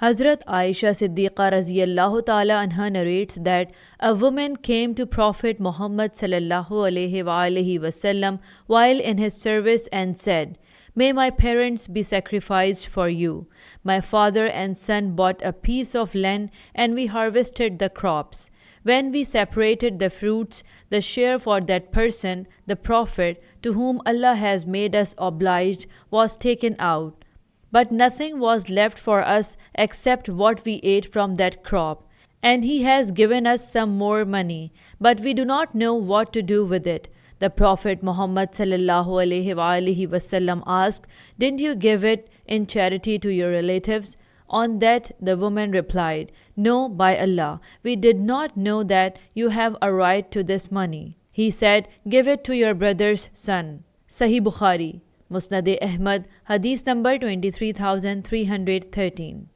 Hazrat Aisha Siddiqa raziyallahu ta'ala anha narrates that a woman came to Prophet Mohammad S.A.W. while in his service and said, "May my parents be sacrificed for you. My father and son bought a piece of land and we harvested the crops. When we separated the fruits, the share for that person, the Prophet, to whom Allah has made us obliged, was taken out. But nothing was left for us except what we ate from that crop. And he has given us some more money, but we do not know what to do with it." The Prophet Muhammad S.A.W. asked, "Didn't you give it in charity to your relatives?" On that, the woman replied, "No, by Allah, we did not know that you have a right to this money." He said, "Give it to your brother's son." Sahih Bukhari, Musnad Ahmad Hadith number 23313.